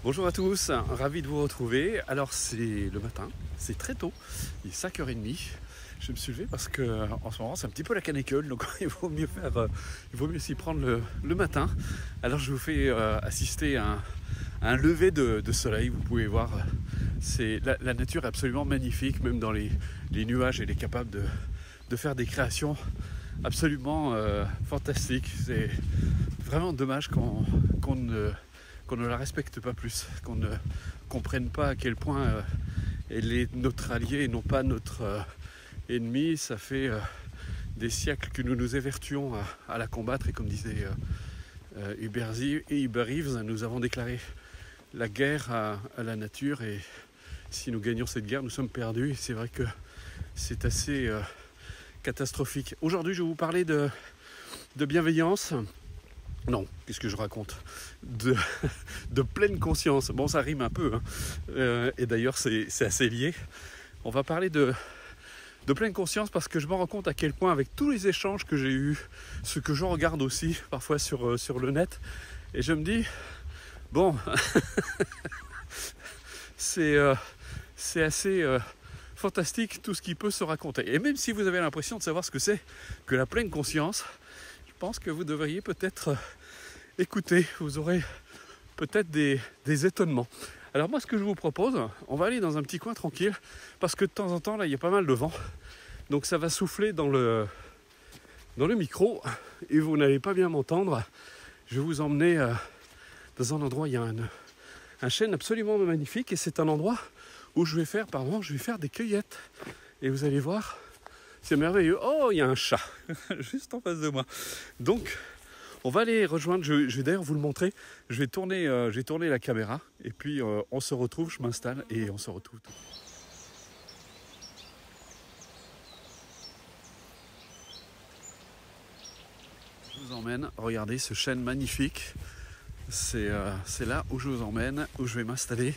Bonjour à tous, ravi de vous retrouver. Alors c'est le matin, c'est très tôt, il est 5h30. Je me suis levé parce que en ce moment c'est un petit peu la canicule, donc il vaut mieux s'y prendre le matin. Alors je vous fais assister à un lever de soleil. Vous pouvez voir, la nature est absolument magnifique, même dans les nuages, elle est capable de faire des créations absolument fantastiques. C'est vraiment dommage qu'on ne la respecte pas plus, qu'on ne comprenne pas à quel point elle est notre allié et non pas notre ennemi. Ça fait des siècles que nous nous évertuons à la combattre, et comme disait Hubert Reeves, nous avons déclaré la guerre à la nature, et si nous gagnons cette guerre, nous sommes perdus. Et c'est vrai que c'est assez catastrophique. Aujourd'hui, je vais vous parler de bienveillance. Non, qu'est-ce que je raconte de pleine conscience. Bon, ça rime un peu, hein. Et d'ailleurs, c'est assez lié. On va parler de pleine conscience parce que je me rends compte à quel point, avec tous les échanges que j'ai eus, ce que je regarde aussi parfois sur le net, et je me dis, bon, c'est assez fantastique tout ce qui peut se raconter. Et même si vous avez l'impression de savoir ce que c'est que la pleine conscience, je pense que vous devriez peut-être écouter, vous aurez peut-être des étonnements. Alors moi, ce que je vous propose, on va aller dans un petit coin tranquille, parce que de temps en temps, là, il y a pas mal de vent, donc ça va souffler dans le micro, et vous n'allez pas bien m'entendre. Je vais vous emmener dans un endroit, il y a un chêne absolument magnifique, et c'est un endroit où je vais faire des cueillettes, et vous allez voir, c'est merveilleux. Oh, il y a un chat juste en face de moi. Donc, on va aller rejoindre. Je vais d'ailleurs vous le montrer. Je vais tourner la caméra. Et puis, on se retrouve. Je m'installe et on se retrouve. Je vous emmène. Regardez ce chêne magnifique. C'est là où je vous emmène, où je vais m'installer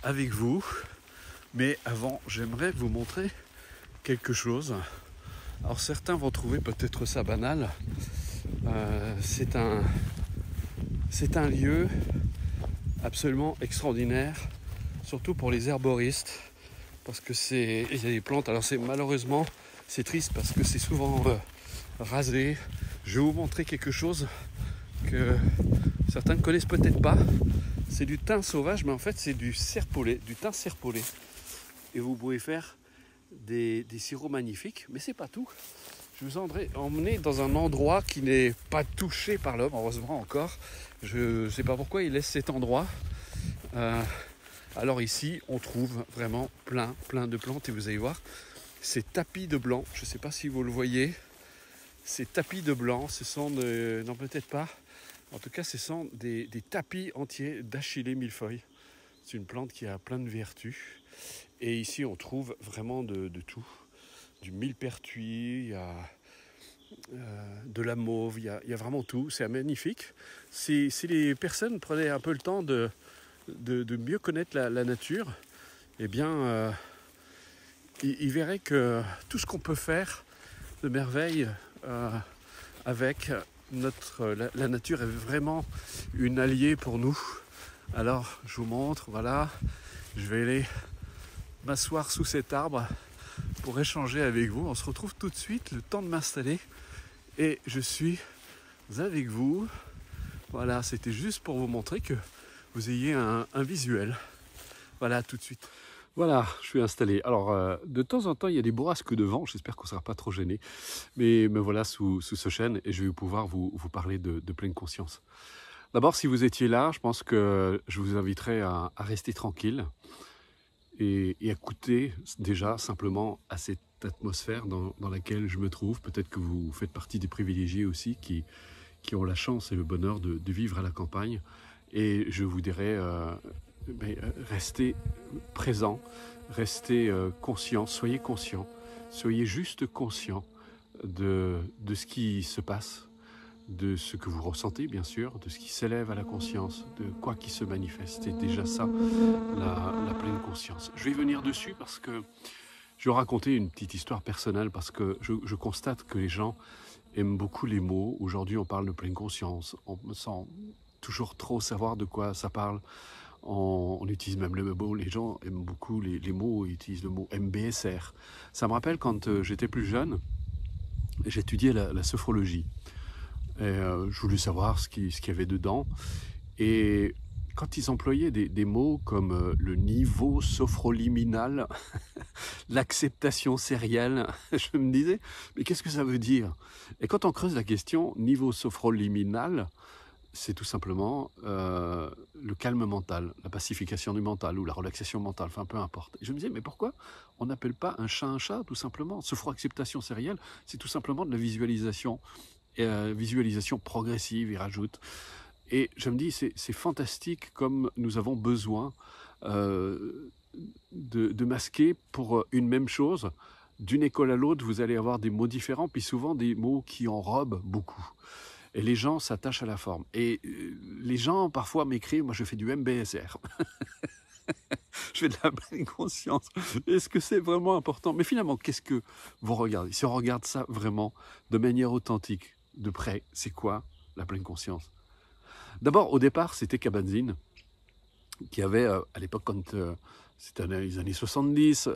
avec vous. Mais avant, j'aimerais vous montrer quelque chose. Alors certains vont trouver peut-être ça banal. C'est un lieu absolument extraordinaire, surtout pour les herboristes, parce que il y a des plantes. Alors malheureusement c'est triste parce que c'est souvent rasé. Je vais vous montrer quelque chose que certains ne connaissent peut-être pas. C'est du thym sauvage, mais en fait c'est du thym serpolé. Et vous pouvez faire des sirops magnifiques, mais c'est pas tout. Je vous emmener dans un endroit qui n'est pas touché par l'homme, heureusement encore. Je ne sais pas pourquoi il laisse cet endroit. Alors ici, on trouve vraiment plein de plantes, et vous allez voir, ces tapis de blanc, je ne sais pas si vous le voyez, ces tapis de blanc, ce sont non, peut-être pas, en tout cas ce sont des tapis entiers d'Achillée millefeuille. C'est une plante qui a plein de vertus. Et ici, on trouve vraiment de tout. Du millepertuis, il y a de la mauve, il y a vraiment tout. C'est magnifique. Si les personnes prenaient un peu le temps de mieux connaître la nature, eh bien, ils verraient que tout ce qu'on peut faire de merveille avec la nature est vraiment une alliée pour nous. Alors, je vous montre, voilà, je vais aller m'asseoir sous cet arbre pour échanger avec vous. On se retrouve tout de suite, le temps de m'installer, et je suis avec vous. Voilà, c'était juste pour vous montrer que vous ayez un visuel. Voilà, tout de suite. Voilà, je suis installé. Alors, de temps en temps, il y a des bourrasques de vent. J'espère qu'on ne sera pas trop gêné. Mais me voilà sous ce chêne, et je vais pouvoir vous parler de pleine conscience. D'abord, si vous étiez là, je pense que je vous inviterais à rester tranquille et à écouter déjà simplement à cette atmosphère dans laquelle je me trouve. Peut-être que vous faites partie des privilégiés aussi qui ont la chance et le bonheur de vivre à la campagne. Et je vous dirais, restez présent, restez conscient, soyez juste conscient de ce qui se passe, de ce que vous ressentez, bien sûr, de ce qui s'élève à la conscience, de quoi qui se manifeste. C'est déjà ça, la pleine conscience. Je vais venir dessus parce que je vais raconter une petite histoire personnelle, parce que je constate que les gens aiment beaucoup les mots. Aujourd'hui, on parle de pleine conscience, on me sent toujours trop savoir de quoi ça parle. On utilise même le mot, les gens aiment beaucoup les mots, ils utilisent le mot MBSR. Ça me rappelle quand j'étais plus jeune, j'étudiais la sophrologie. Et, je voulais savoir ce qu'il y avait dedans. Et quand ils employaient des mots comme le niveau sophroliminal, l'acceptation sérielle, je me disais, mais qu'est-ce que ça veut dire? Et quand on creuse la question, niveau sophroliminal, c'est tout simplement le calme mental, la pacification du mental ou la relaxation mentale, enfin peu importe. Et je me disais, mais pourquoi on n'appelle pas un chat, tout simplement? Sophro-acceptation sérielle, c'est tout simplement de la visualisation, visualisation progressive, il rajoute. Et je me dis, c'est fantastique comme nous avons besoin de masquer pour une même chose. D'une école à l'autre, vous allez avoir des mots différents, puis souvent des mots qui enrobent beaucoup. Et les gens s'attachent à la forme. Et les gens, parfois, m'écrivent, moi je fais du MBSR. Je fais de la pleine conscience. Est-ce que c'est vraiment important? Mais finalement, qu'est-ce que vous regardez? Si on regarde ça vraiment de manière authentique, de près, c'est quoi la pleine conscience? D'abord, au départ, c'était Kabat-Zinn, qui avait, à l'époque, quand c'était dans les années 70,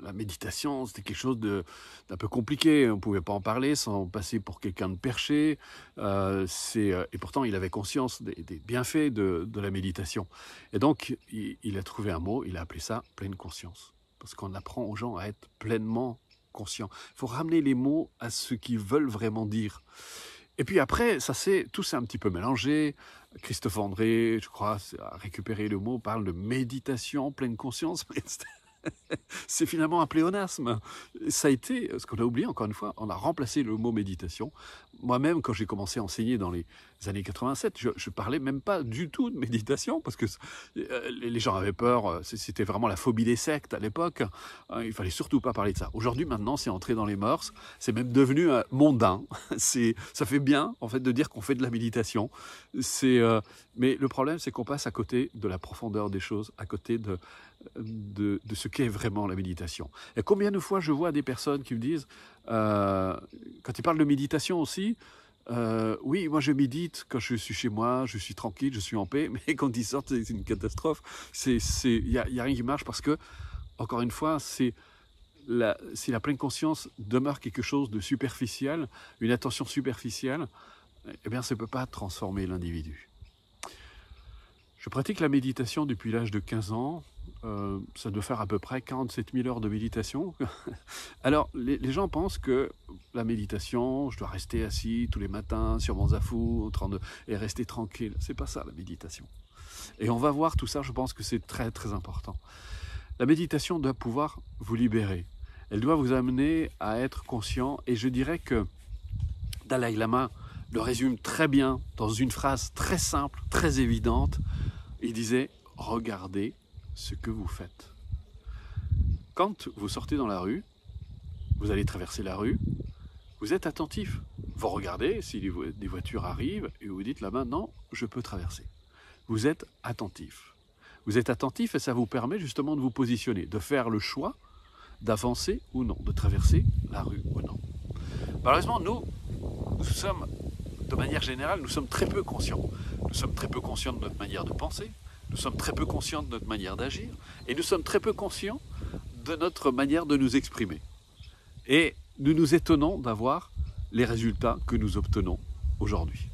la méditation, c'était quelque chose d'un peu compliqué. On ne pouvait pas en parler sans passer pour quelqu'un de perché. Et pourtant, il avait conscience des bienfaits de la méditation. Et donc, il a trouvé un mot, il a appelé ça pleine conscience. Parce qu'on apprend aux gens à être pleinement conscients. Il faut ramener les mots à ce qu'ils veulent vraiment dire. Et puis après, tout s'est un petit peu mélangé. Christophe André, je crois, a récupéré le mot, parle de méditation, pleine conscience. C'est finalement un pléonasme. Ça a été, ce qu'on a oublié encore une fois, on a remplacé le mot méditation. Moi-même, quand j'ai commencé à enseigner dans les années 87, je parlais même pas du tout de méditation parce que les gens avaient peur. C'était vraiment la phobie des sectes à l'époque. Il fallait surtout pas parler de ça. Aujourd'hui, maintenant, c'est entré dans les mœurs. C'est même devenu mondain. Ça fait bien, en fait, de dire qu'on fait de la méditation. Mais le problème, c'est qu'on passe à côté de la profondeur des choses, à côté de ce qu'est vraiment la méditation. Et combien de fois je vois des personnes qui me disent, quand ils parlent de méditation aussi, oui, moi je médite quand je suis chez moi, je suis tranquille, je suis en paix, mais quand ils sortent, c'est une catastrophe. Il y a rien qui marche parce que, encore une fois, si la pleine conscience demeure quelque chose de superficiel, une attention superficielle, eh bien ça ne peut pas transformer l'individu. Je pratique la méditation depuis l'âge de 15 ans. Ça doit faire à peu près 47 000 heures de méditation. Alors, les gens pensent que la méditation, je dois rester assis tous les matins sur mon zafou et rester tranquille. C'est pas ça, la méditation. Et on va voir tout ça, je pense que c'est très, très important. La méditation doit pouvoir vous libérer. Elle doit vous amener à être conscient. Et je dirais que Dalai Lama le résume très bien dans une phrase très simple, très évidente. Il disait « Regardez ce que vous faites ». Quand vous sortez dans la rue, vous allez traverser la rue, vous êtes attentif. Vous regardez si des voitures arrivent et vous dites là-bas « Non, je peux traverser ». Vous êtes attentif. Vous êtes attentif et ça vous permet justement de vous positionner, de faire le choix d'avancer ou non, de traverser la rue ou non. Malheureusement, nous sommes, de manière générale, nous sommes très peu conscients. Nous sommes très peu conscients de notre manière de penser, nous sommes très peu conscients de notre manière d'agir, et nous sommes très peu conscients de notre manière de nous exprimer. Et nous nous étonnons d'avoir les résultats que nous obtenons aujourd'hui.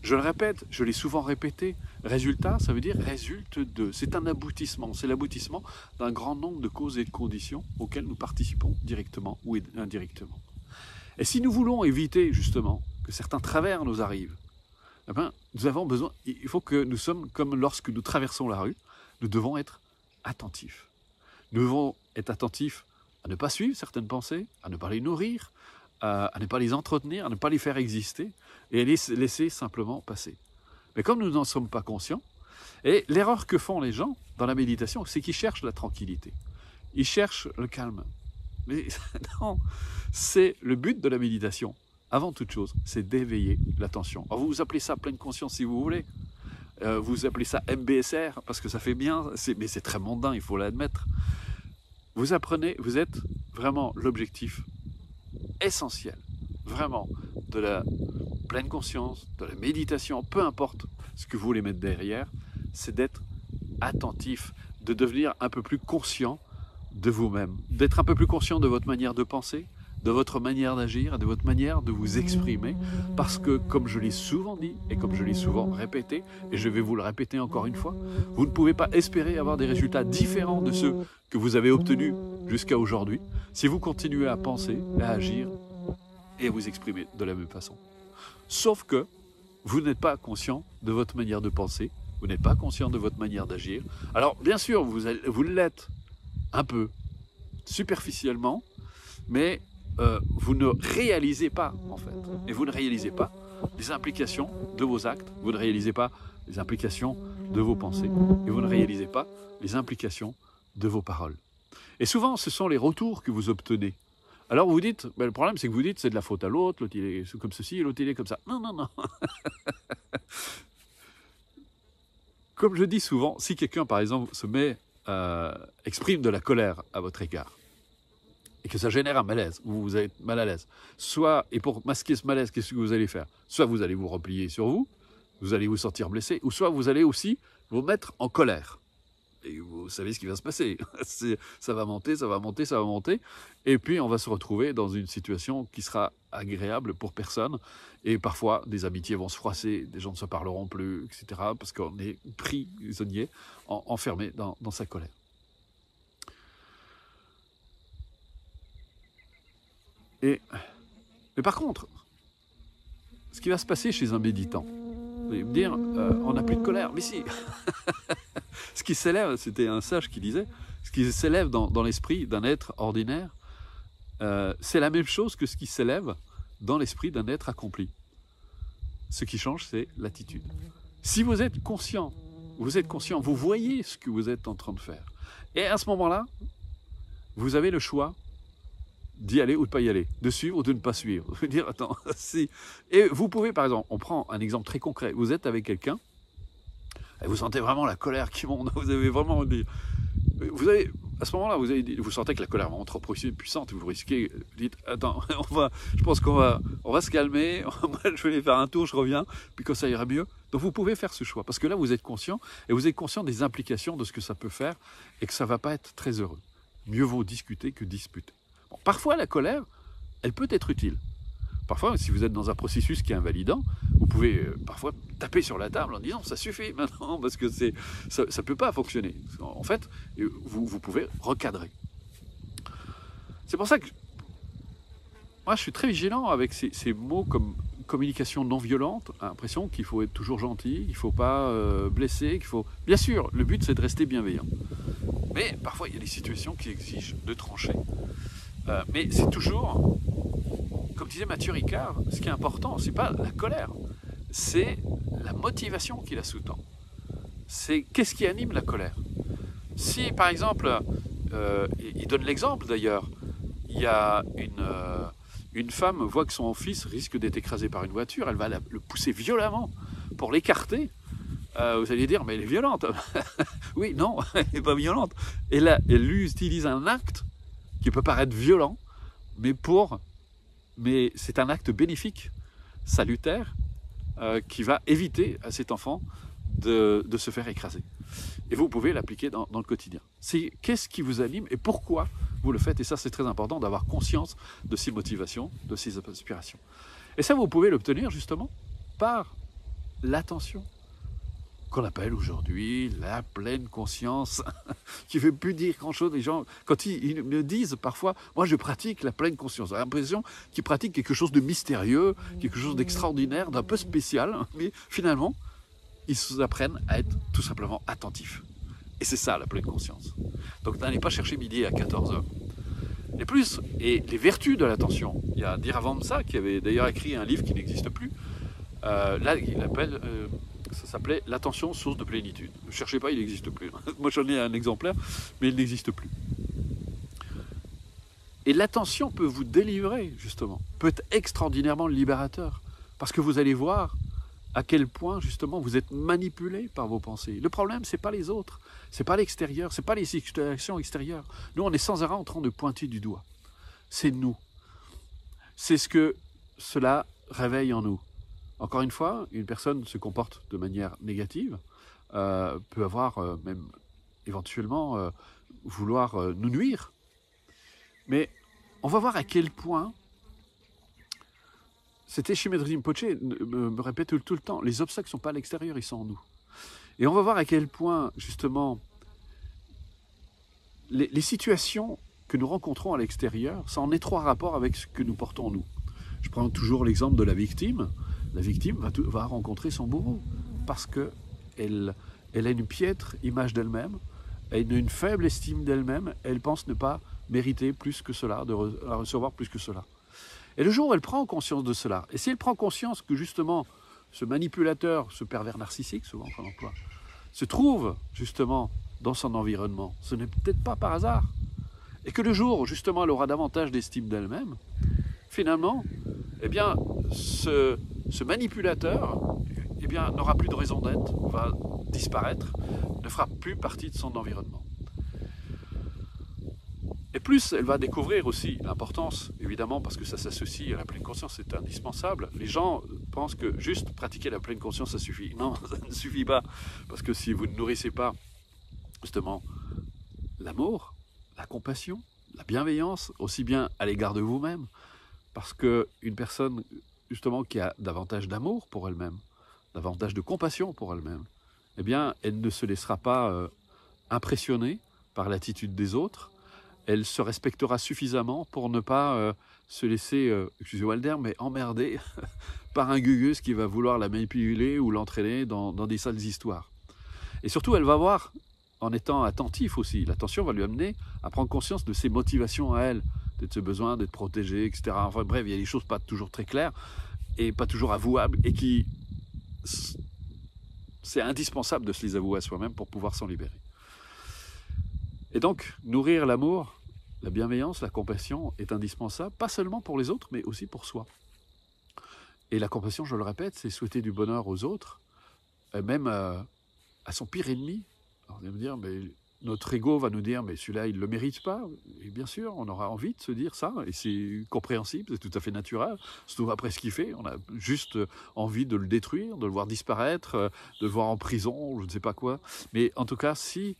Je le répète, je l'ai souvent répété, résultat, ça veut dire résulte de. C'est un aboutissement, c'est l'aboutissement d'un grand nombre de causes et de conditions auxquelles nous participons directement ou indirectement. Et si nous voulons éviter justement que certains travers nous arrivent, eh bien, nous avons besoin, il faut que nous sommes comme lorsque nous traversons la rue, nous devons être attentifs. Nous devons être attentifs à ne pas suivre certaines pensées, à ne pas les nourrir, à ne pas les entretenir, à ne pas les faire exister et à les laisser simplement passer. Mais comme nous n'en sommes pas conscients, et l'erreur que font les gens dans la méditation, c'est qu'ils cherchent la tranquillité. Ils cherchent le calme. Mais non, c'est le but de la méditation. Avant toute chose, c'est d'éveiller l'attention. Alors vous appelez ça pleine conscience si vous voulez. Vous appelez ça MBSR parce que ça fait bien, mais c'est très mondain, il faut l'admettre. Vous êtes vraiment l'objectif essentiel, vraiment, de la pleine conscience, de la méditation, peu importe ce que vous voulez mettre derrière, c'est d'être attentif, de devenir un peu plus conscient de vous-même, d'être un peu plus conscient de votre manière de penser, de votre manière d'agir, de votre manière de vous exprimer, parce que, comme je l'ai souvent dit, et comme je l'ai souvent répété, et je vais vous le répéter encore une fois, vous ne pouvez pas espérer avoir des résultats différents de ceux que vous avez obtenus jusqu'à aujourd'hui, si vous continuez à penser, à agir, et à vous exprimer de la même façon. Sauf que, vous n'êtes pas conscient de votre manière de penser, vous n'êtes pas conscient de votre manière d'agir. Alors, bien sûr, vous l'êtes un peu, superficiellement, mais vous ne réalisez pas, en fait. Et vous ne réalisez pas les implications de vos actes, vous ne réalisez pas les implications de vos pensées, et vous ne réalisez pas les implications de vos paroles. Et souvent, ce sont les retours que vous obtenez. Alors vous dites, ben, le problème c'est que vous dites c'est de la faute à l'autre il est comme ceci, l'autre il est comme ça. Non, non, non. Comme je dis souvent, si quelqu'un par exemple se met, exprime de la colère à votre égard, et que ça génère un malaise, ou vous êtes mal à l'aise, soit, et pour masquer ce malaise, qu'est-ce que vous allez faire? Soit vous allez vous replier sur vous, vous allez vous sentir blessé, ou soit vous allez aussi vous mettre en colère. Et vous savez ce qui va se passer. Ça va monter, ça va monter, ça va monter. Et puis, on va se retrouver dans une situation qui sera agréable pour personne. Et parfois, des amitiés vont se froisser, des gens ne se parleront plus, etc. Parce qu'on est prisonnier, enfermé dans sa colère. Mais par contre, ce qui va se passer chez un méditant, vous allez me dire, on n'a plus de colère. Mais si. Ce qui s'élève, c'était un sage qui disait, ce qui s'élève dans l'esprit d'un être ordinaire, c'est la même chose que ce qui s'élève dans l'esprit d'un être accompli. Ce qui change, c'est l'attitude. Si vous êtes conscient, vous voyez ce que vous êtes en train de faire. Et à ce moment-là, vous avez le choix d'y aller ou de ne pas y aller, de suivre ou de ne pas suivre. Vous dire, attends, si. Et vous pouvez, par exemple, on prend un exemple très concret, vous êtes avec quelqu'un, et vous sentez vraiment la colère qui monte, vous avez vraiment à ce moment-là, vous sentez que la colère est vraiment trop puissante, vous risquez, vous dites, attends, je pense qu'on va se calmer, moi je vais aller faire un tour, je reviens, puis quand ça ira mieux. Donc vous pouvez faire ce choix, parce que là vous êtes conscient, et vous êtes conscient des implications de ce que ça peut faire, et que ça ne va pas être très heureux. Mieux vaut discuter que disputer. Bon, parfois la colère, elle peut être utile. Parfois, si vous êtes dans un processus qui est invalidant, vous pouvez parfois taper sur la table en disant « ça suffit maintenant » parce que ça ne peut pas fonctionner. En fait, vous pouvez recadrer. C'est pour ça que moi, je suis très vigilant avec ces mots comme communication non violente, l'impression qu'il faut être toujours gentil, qu'il ne faut pas blesser, qu'il faut... Bien sûr, le but, c'est de rester bienveillant. Mais parfois, il y a des situations qui exigent de trancher. Mais c'est toujours... Comme disait Mathieu Ricard, ce qui est important, ce n'est pas la colère, c'est la motivation qui la sous-tend. C'est qu'est-ce qui anime la colère. Si, par exemple, il donne l'exemple d'ailleurs, il y a une femme voit que son fils risque d'être écrasé par une voiture, elle va le pousser violemment pour l'écarter. Vous allez dire, mais elle est violente. Oui, non, elle n'est pas violente. Et là, elle lui utilise un acte qui peut paraître violent, mais c'est un acte bénéfique, salutaire, qui va éviter à cet enfant de se faire écraser. Et vous pouvez l'appliquer dans le quotidien. C'est qu'est-ce qui vous anime et pourquoi vous le faites. Et ça, c'est très important d'avoir conscience de ces motivations, de ces aspirations. Et ça, vous pouvez l'obtenir justement par l'attention, qu'on appelle aujourd'hui la pleine conscience, qui ne veut plus dire grand-chose. Les gens, quand ils me disent parfois, moi je pratique la pleine conscience, j'ai l'impression qu'ils pratiquent quelque chose de mystérieux, quelque chose d'extraordinaire, d'un peu spécial, mais finalement, ils apprennent à être tout simplement attentifs. Et c'est ça la pleine conscience. Donc n'allez pas chercher midi à 14h. Et les vertus de l'attention, il y a Diravansa qui avait d'ailleurs écrit un livre qui n'existe plus, là il appelle... ça s'appelait « L'attention, source de plénitude ». Ne cherchez pas, il n'existe plus. Moi, j'en ai un exemplaire, mais il n'existe plus. Et l'attention peut vous délivrer, justement, peut être extraordinairement libérateur, parce que vous allez voir à quel point, justement, vous êtes manipulé par vos pensées. Le problème, ce n'est pas les autres, ce n'est pas l'extérieur, ce n'est pas les situations extérieures. Nous, on est sans arrêt en train de pointer du doigt. C'est nous. C'est ce que cela réveille en nous. Encore une fois, une personne se comporte de manière négative, peut avoir même éventuellement vouloir nous nuire. Mais on va voir à quel point, c'était Shimedri Rinpoche me répète tout le temps, les obstacles ne sont pas à l'extérieur, ils sont en nous. Et on va voir à quel point, justement, les situations que nous rencontrons à l'extérieur sont en étroit rapport avec ce que nous portons en nous. Je prends toujours l'exemple de la victime. La victime va rencontrer son bourreau parce qu'elle a une piètre image d'elle-même, elle a une faible estime d'elle-même, elle pense ne pas mériter plus que cela, de recevoir plus que cela. Et le jour où elle prend conscience de cela, et si elle prend conscience que justement ce manipulateur, ce pervers narcissique, souvent qu'on emploie, se trouve justement dans son environnement, ce n'est peut-être pas par hasard, et que le jour où justement elle aura davantage d'estime d'elle-même, finalement, eh bien, ce manipulateur eh bien, n'aura plus de raison d'être, va disparaître, ne fera plus partie de son environnement. Et plus elle va découvrir aussi l'importance, évidemment, parce que ça s'associe à la pleine conscience, c'est indispensable. Les gens pensent que juste pratiquer la pleine conscience, ça suffit. Non, ça ne suffit pas. Parce que si vous ne nourrissez pas, justement, l'amour, la compassion, la bienveillance, aussi bien à l'égard de vous-même, parce qu'une personne, justement, qui a davantage d'amour pour elle-même, davantage de compassion pour elle-même, eh bien, elle ne se laissera pas impressionner par l'attitude des autres. Elle se respectera suffisamment pour ne pas se laisser, excusez-moi le terme, mais emmerder par un gugus qui va vouloir la manipuler ou l'entraîner dans des sales histoires. Et surtout, elle va voir, en étant attentif aussi, l'attention va lui amener à prendre conscience de ses motivations à elle, de ce besoin d'être protégée, etc. Enfin bref, il y a des choses pas toujours très claires et pas toujours avouables et qui... c'est indispensable de se les avouer à soi-même pour pouvoir s'en libérer. Et donc, nourrir l'amour, la bienveillance, la compassion est indispensable, pas seulement pour les autres, mais aussi pour soi. Et la compassion, je le répète, c'est souhaiter du bonheur aux autres, même à son pire ennemi. Alors, vous allez me dire, mais notre ego va nous dire, mais celui-là, il ne le mérite pas. Et bien sûr, on aura envie de se dire ça, et c'est compréhensible, c'est tout à fait naturel. Surtout après ce qu'il fait, on a juste envie de le détruire, de le voir disparaître, de le voir en prison, je ne sais pas quoi. Mais en tout cas, si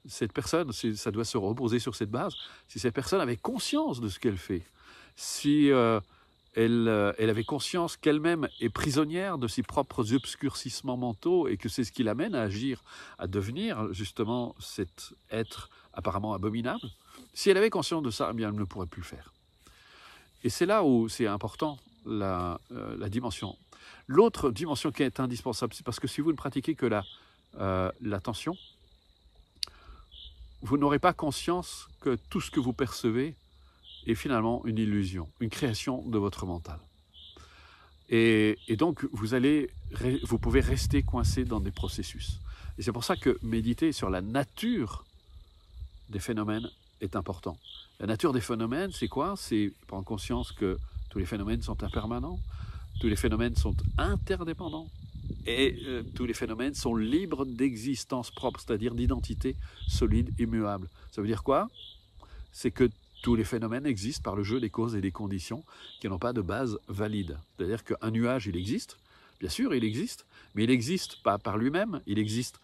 cette personne, ça doit se reposer sur cette base, si cette personne avait conscience de ce qu'elle fait, si elle avait conscience qu'elle-même est prisonnière de ses propres obscurcissements mentaux et que c'est ce qui l'amène à agir, à devenir justement cet être apparemment abominable, si elle avait conscience de ça, eh bien elle ne pourrait plus le faire. Et c'est là où c'est important, la dimension. L'autre dimension qui est indispensable, c'est parce que si vous ne pratiquez que l'attention, vous n'aurez pas conscience que tout ce que vous percevez est finalement une illusion, une création de votre mental. Et donc, vous pouvez rester coincé dans des processus. Et c'est pour ça que méditer sur la nature des phénomènes est important. La nature des phénomènes, c'est quoi? C'est prendre conscience que tous les phénomènes sont impermanents, tous les phénomènes sont interdépendants, et tous les phénomènes sont libres d'existence propre, c'est-à-dire d'identité solide, immuable. Ça veut dire quoi? C'est que tous les phénomènes existent par le jeu des causes et des conditions qui n'ont pas de base valide. C'est-à-dire qu'un nuage, il existe, bien sûr il existe, mais il n'existe pas par lui-même, il existe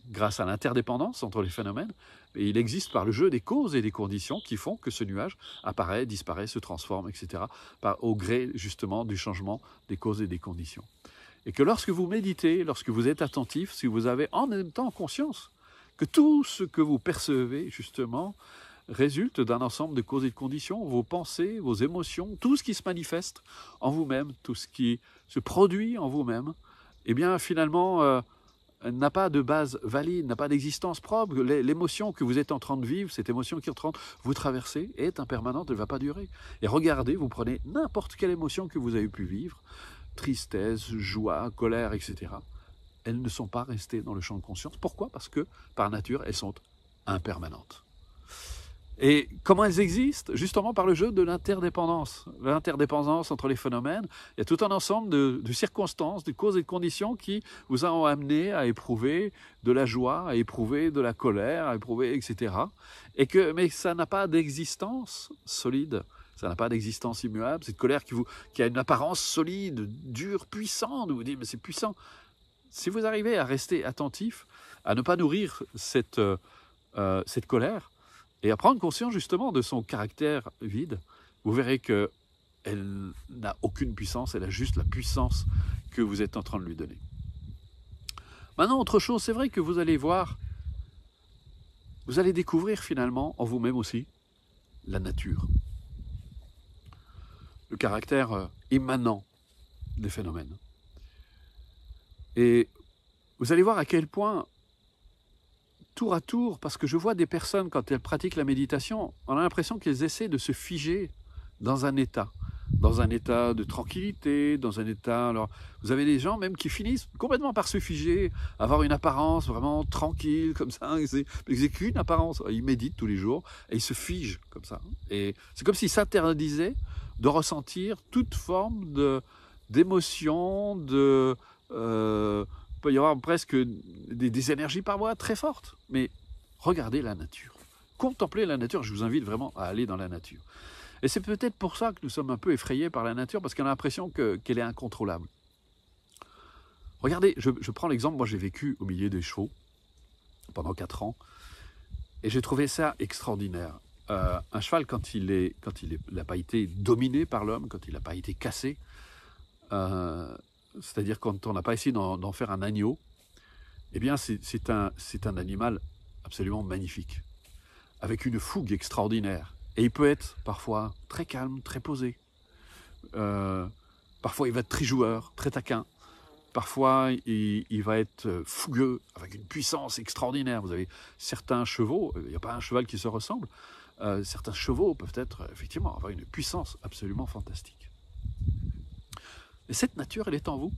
grâce à l'interdépendance entre les phénomènes, et il existe par le jeu des causes et des conditions qui font que ce nuage apparaît, disparaît, se transforme, etc., au gré justement du changement des causes et des conditions. Et que lorsque vous méditez, lorsque vous êtes attentif, si vous avez en même temps conscience que tout ce que vous percevez, justement, résulte d'un ensemble de causes et de conditions, vos pensées, vos émotions, tout ce qui se manifeste en vous-même, tout ce qui se produit en vous-même, eh bien, finalement, n'a pas de base valide, n'a pas d'existence propre. L'émotion que vous êtes en train de vivre, cette émotion qui est en train de vous traverser, est impermanente, elle ne va pas durer. Et regardez, vous prenez n'importe quelle émotion que vous avez pu vivre, tristesse, joie, colère, etc. Elles ne sont pas restées dans le champ de conscience. Pourquoi? Parce que, par nature, elles sont impermanentes. Et comment elles existent? Justement par le jeu de l'interdépendance. L'interdépendance entre les phénomènes. Il y a tout un ensemble de circonstances, de causes et de conditions qui vous ont amené à éprouver de la joie, à éprouver de la colère, à éprouver, etc. Mais ça n'a pas d'existence solide. Ça n'a pas d'existence immuable. Cette colère qui a une apparence solide, dure, puissante. Vous vous dites, mais c'est puissant. Si vous arrivez à rester attentif, à ne pas nourrir cette colère, et à prendre conscience justement de son caractère vide, vous verrez qu'elle n'a aucune puissance, elle a juste la puissance que vous êtes en train de lui donner. Maintenant, autre chose, c'est vrai que vous allez voir, vous allez découvrir finalement en vous-même aussi la nature, le caractère immanent des phénomènes. Et vous allez voir à quel point, tour à tour, parce que je vois des personnes, quand elles pratiquent la méditation, on a l'impression qu'elles essaient de se figer dans un état de tranquillité, dans un état... Alors, vous avez des gens même qui finissent complètement par se figer, avoir une apparence vraiment tranquille, comme ça, ils n'ont qu'une apparence, ils méditent tous les jours, et ils se figent comme ça. Et c'est comme s'ils s'interdisaient de ressentir toute forme d'émotion, il peut y avoir presque des énergies par voie très fortes. Mais regardez la nature. Contemplez la nature. Je vous invite vraiment à aller dans la nature. Et c'est peut-être pour ça que nous sommes un peu effrayés par la nature, parce qu'on a l'impression qu'elle est incontrôlable. Regardez, je prends l'exemple, moi j'ai vécu au milieu des chevaux pendant 4 ans, et j'ai trouvé ça extraordinaire. Un cheval, quand il n'a pas été dominé par l'homme, quand il n'a pas été cassé, c'est-à-dire quand on n'a pas essayé d'en faire un agneau, eh bien c'est un animal absolument magnifique, avec une fougue extraordinaire. Et il peut être parfois très calme, très posé. Parfois il va être très joueur, très taquin. Parfois il va être fougueux, avec une puissance extraordinaire. Vous avez certains chevaux, il n'y a pas un cheval qui se ressemble, certains chevaux peuvent être effectivement avoir une puissance absolument fantastique. Et cette nature, elle est en vous.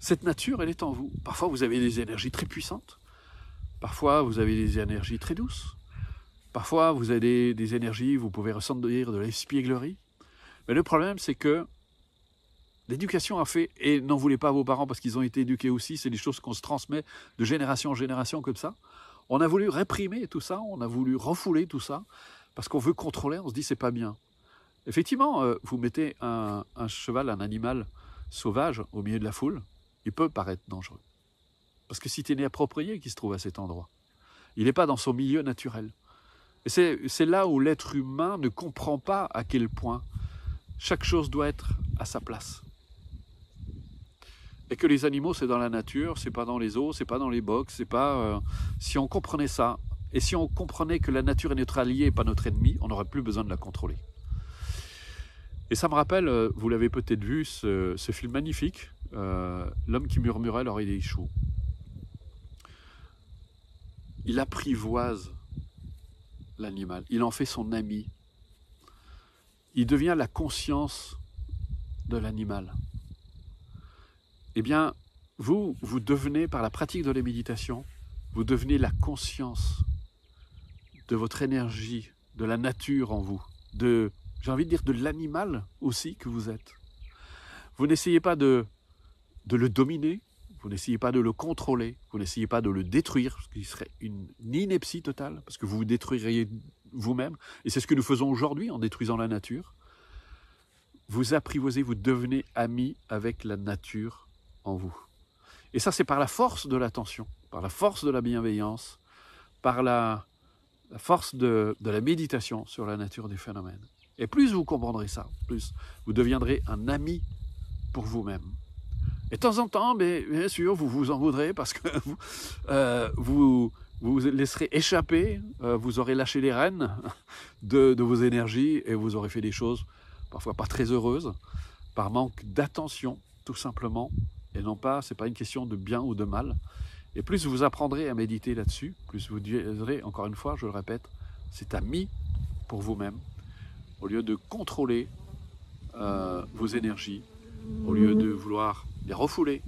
Cette nature, elle est en vous. Parfois, vous avez des énergies très puissantes. Parfois, vous avez des énergies très douces. Parfois, vous avez des énergies, vous pouvez ressentir de l'espièglerie. Mais le problème, c'est que l'éducation a fait, et n'en voulez pas à vos parents parce qu'ils ont été éduqués aussi, c'est des choses qu'on se transmet de génération en génération comme ça. On a voulu réprimer tout ça, on a voulu refouler tout ça, parce qu'on veut contrôler, on se dit c'est pas bien. Effectivement, vous mettez un cheval, un animal sauvage au milieu de la foule, il peut paraître dangereux. Parce que c'est inapproprié qu'il se trouve à cet endroit. Il n'est pas dans son milieu naturel. Et c'est là où l'être humain ne comprend pas à quel point chaque chose doit être à sa place. Et que les animaux, c'est dans la nature, c'est pas dans les eaux, c'est pas dans les box, c'est pas... si on comprenait ça, et si on comprenait que la nature est notre allié et pas notre ennemi, on n'aurait plus besoin de la contrôler. Et ça me rappelle, vous l'avez peut-être vu, ce film magnifique, L'homme qui murmurait à l'oreille des chevaux. Il apprivoise l'animal, il en fait son ami. Il devient la conscience de l'animal. Eh bien, vous devenez, par la pratique de la méditation, vous devenez la conscience de votre énergie, de la nature en vous, j'ai envie de dire de l'animal aussi que vous êtes. Vous n'essayez pas de le dominer, vous n'essayez pas de le contrôler, vous n'essayez pas de le détruire, ce qui serait une ineptie totale, parce que vous vous détruiriez vous-même, et c'est ce que nous faisons aujourd'hui en détruisant la nature. Vous apprivoisez, vous devenez ami avec la nature en vous. Et ça, c'est par la force de l'attention, par la force de la bienveillance, par la force de la méditation sur la nature des phénomènes. Et plus vous comprendrez ça, plus vous deviendrez un ami pour vous-même. Et de temps en temps, bien sûr, vous vous en voudrez parce que vous laisserez échapper, vous aurez lâché les rênes de vos énergies et vous aurez fait des choses parfois pas très heureuses, par manque d'attention, tout simplement. Et non pas, c'est pas une question de bien ou de mal. Et plus vous apprendrez à méditer là-dessus, plus vous deviendrez, encore une fois, je le répète, c'est ami pour vous-même. Au lieu de contrôler vos énergies, au lieu de vouloir les refouler,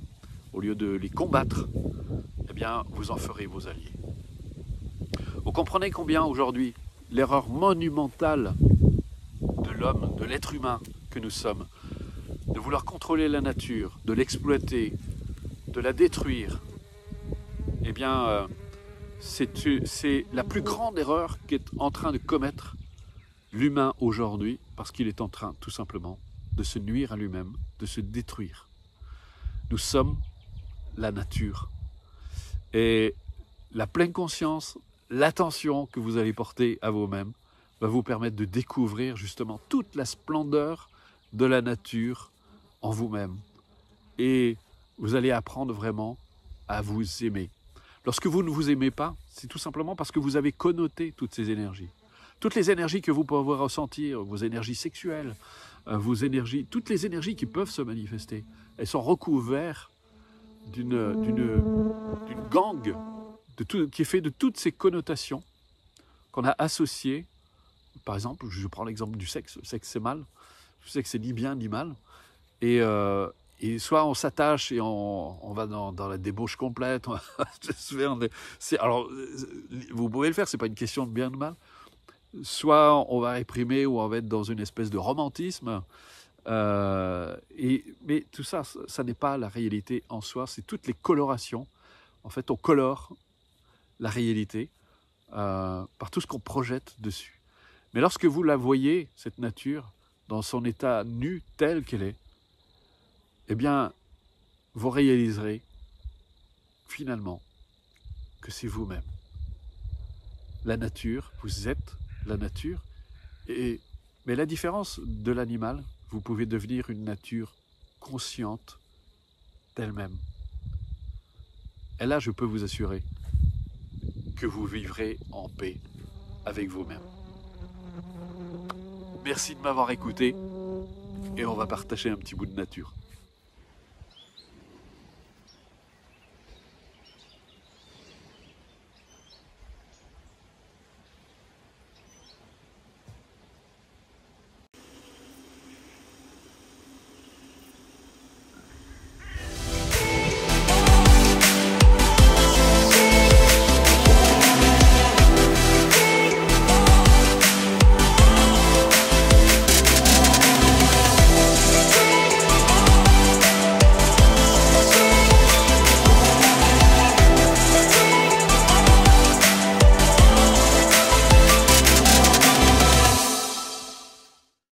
au lieu de les combattre, eh bien, vous en ferez vos alliés. Vous comprenez combien aujourd'hui l'erreur monumentale de l'homme, de l'être humain que nous sommes, de vouloir contrôler la nature, de l'exploiter, de la détruire, eh bien, c'est la plus grande erreur qu'est en train de commettre l'humain aujourd'hui, parce qu'il est en train, tout simplement, de se nuire à lui-même, de se détruire. Nous sommes la nature. Et la pleine conscience, l'attention que vous allez porter à vous-même va vous permettre de découvrir justement toute la splendeur de la nature en vous-même. Et vous allez apprendre vraiment à vous aimer. Lorsque vous ne vous aimez pas, c'est tout simplement parce que vous avez connoté toutes ces énergies. Toutes les énergies que vous pouvez ressentir, vos énergies sexuelles, vos énergies, toutes les énergies qui peuvent se manifester, elles sont recouvertes d'une gangue qui est fait de toutes ces connotations qu'on a associées. Par exemple, je prends l'exemple du sexe. Le sexe, c'est mal. Le sexe, c'est ni bien ni mal. Et soit on s'attache et on va dans la débauche complète. Alors, vous pouvez le faire, c'est pas une question de bien ou de mal. Soit on va réprimer ou on va être dans une espèce de romantisme. Mais tout ça, ça n'est pas la réalité en soi. C'est toutes les colorations. En fait, on colore la réalité par tout ce qu'on projette dessus. Mais lorsque vous la voyez, cette nature, dans son état nu tel qu'elle est, eh bien, vous réaliserez finalement que c'est vous-même. La nature, vous êtes la nature. Mais la différence de l'animal, vous pouvez devenir une nature consciente d'elle-même. Et là, je peux vous assurer que vous vivrez en paix avec vous-même. Merci de m'avoir écouté et on va partager un petit bout de nature.